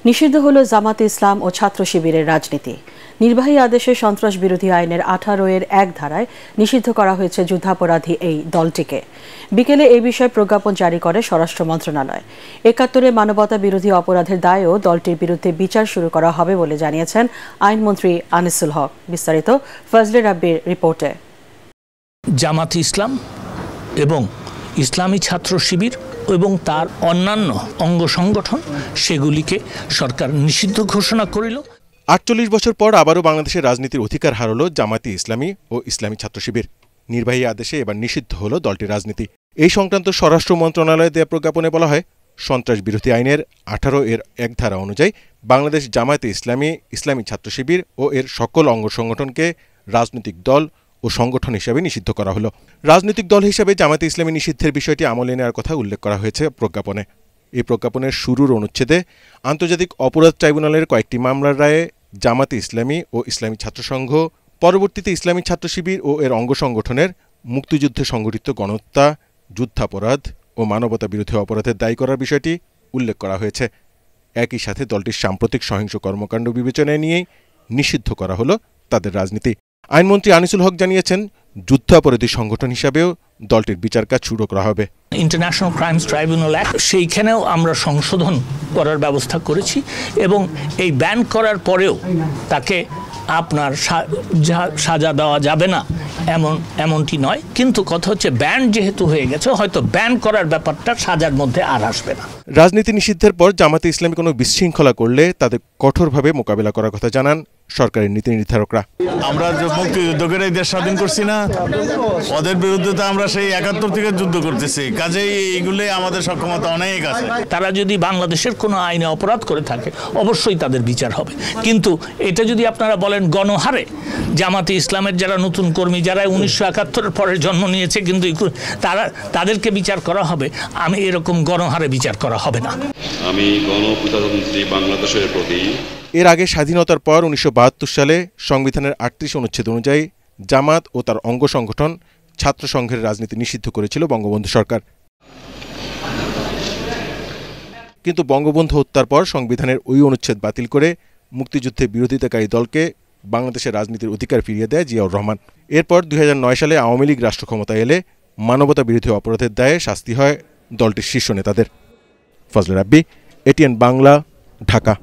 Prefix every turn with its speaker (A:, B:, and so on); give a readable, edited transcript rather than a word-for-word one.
A: নিষিদ্ধ হল জামাতে ইসলাম ও ছাত্র শিবিরের রাজনীতি। নির্বাহী আদেশে সন্ত্রাস বিরোধী আইনের 18 এর 1 ধারায় নিষিদ্ধ করা হয়েছে যুদ্ধাপরাধী এই দলটিকে। বিকেলে এই বিষয়ে প্রজ্ঞাপন জারি করে স্বরাষ্ট্র মন্ত্রণালয়। 71 মানবতা বিরোধী অপরাধের দায়েও দলটির বিরুদ্ধে বিচার শুরু করা হবে বলে জানিয়েছেন আইনমন্ত্রী আনিসুল হক। বিস্তারিত ফজলে রাব্বির রিপোর্টে।
B: জামাতে ইসলাম এবং ইসলামী ছাত্র শিবির এবং তার অন্যান্য অঙ্গ সংগঠন সেগুলিকে সরকার নিষিদ্ধ ঘোষণা করিল।
C: 48 বছর পর আবারও বাংলাদেশের রাজনীতির অধিকার হারালো জামাতে ইসলামী ও ইসলামী ছাত্র শিবির। নির্বাহী আদেশে এবার নিষিদ্ধ হল দলটির রাজনীতি। এই সংক্রান্ত স্বরাষ্ট্র মন্ত্রণালয়ে দেয়া প্রজ্ঞাপনে বলা হয়, সন্ত্রাস বিরোধী আইনের 18 এর 1 ধারা অনুযায়ী বাংলাদেশ জামাতে ইসলামী, ইসলামী ছাত্র শিবির ও এর সকল অঙ্গ সংগঠনকে রাজনৈতিক দল ও সংগঠন হিসাবে নিষিদ্ধ করা হলো। রাজনৈতিক দল হিসাবে জামাতে ইসলামী নিষিদ্ধের বিষয়টি আমলে নেওয়ার কথা উল্লেখ করা হয়েছে প্রজ্ঞাপনে। এই প্রজ্ঞাপনের শুরুর অনুচ্ছেদে আন্তর্জাতিক অপরাধ ট্রাইব্যুনালের কয়েকটি মামলার রায়ে জামাতে ইসলামী ও ইসলামী ছাত্রসংঘ পরবর্তীতে ইসলামী ছাত্র শিবির ও এর অঙ্গ সংগঠনের মুক্তিযুদ্ধে সংঘটিত গণহত্যা, যুদ্ধাপরাধ ও মানবতা বিরোধী অপরাধের দায়ী করার বিষয়টি উল্লেখ করা হয়েছে। একই সাথে দলটির সাম্প্রতিক সহিংস কর্মকাণ্ড বিবেচনায় নিয়েই নিষিদ্ধ করা হলো তাদের রাজনীতি। আইনমন্ত্রী আনিসুল হক জানিয়েছেন, যুদ্ধাপরাধী সংগঠন হিসাবেও দলটির বিচার কাজ শুরু করা হবে।
B: ইন্টারন্যাশনাল ক্রাইমস ট্রাইব্যুনাল অ্যাক্ট সেইখানেও আমরা সংশোধন করার ব্যবস্থা করেছি এবং এই ব্যান করার পরেও তাকে আপনার সাজা দেওয়া যাবে না এমনটি নয়, কিন্তু কথা হচ্ছে ব্যান যেহেতু হয়ে গেছে হয়তো ব্যান করার ব্যাপারটা সাজার মধ্যে আর আসবে না।
C: রাজনীতি নিষিদ্ধের পর জামাতে ইসলামী কোনো বিশৃঙ্খলা করলে তাদের কঠোরভাবে মোকাবিলা করার কথা জানান সরকারের নীতি নির্ধারকরা।
D: আমরা যে মুক্তিযুদ্ধকে দেশ স্বাধীন করছি না, ওদের বিরুদ্ধে তো আমরা সেই 71 থেকে যুদ্ধ করতেছি, কাজেই এইগুলো আমাদের সক্ষমতা অনেক আছে।
B: তারা যদি বাংলাদেশের কোনো আইনে অপরাধ করে থাকে অবশ্যই তাদের বিচার হবে, কিন্তু এটা যদি আপনারা বলেন গণহারে জামাতে ইসলামের যারা নতুন কর্মী, যারা 1971-এর পরে জন্ম নিয়েছে কিন্তু তাদেরকে বিচার করা হবে, আমি এরকম গণহারে বিচার করা হবে না।
E: আমি গণপ্রজাতন্ত্রী বাংলাদেশের প্রতি।
C: এর আগে স্বাধীনতার পর 1972 সালে সংবিধানের 38 অনুচ্ছেদ অনুযায়ী জামাত ও তার অঙ্গ সংগঠন ছাত্র সংঘের রাজনীতি নিষিদ্ধ করেছিল বঙ্গবন্ধু সরকার। কিন্তু বঙ্গবন্ধু হত্যার পর সংবিধানের ওই অনুচ্ছেদ বাতিল করে মুক্তিযুদ্ধে বিরোধিতাকারী দলকে বাংলাদেশের রাজনীতির অধিকার ফিরিয়ে দেয় জিয়াউর রহমান। এরপর 2009 সালে আওয়ামী লীগ রাষ্ট্র ক্ষমতায় এলে মানবতা বিরোধী অপরাধের দায়ে শাস্তি হয় দলটির শীর্ষ নেতাদের। ফজলে রাব্বি, এটিএন বাংলা, ঢাকা।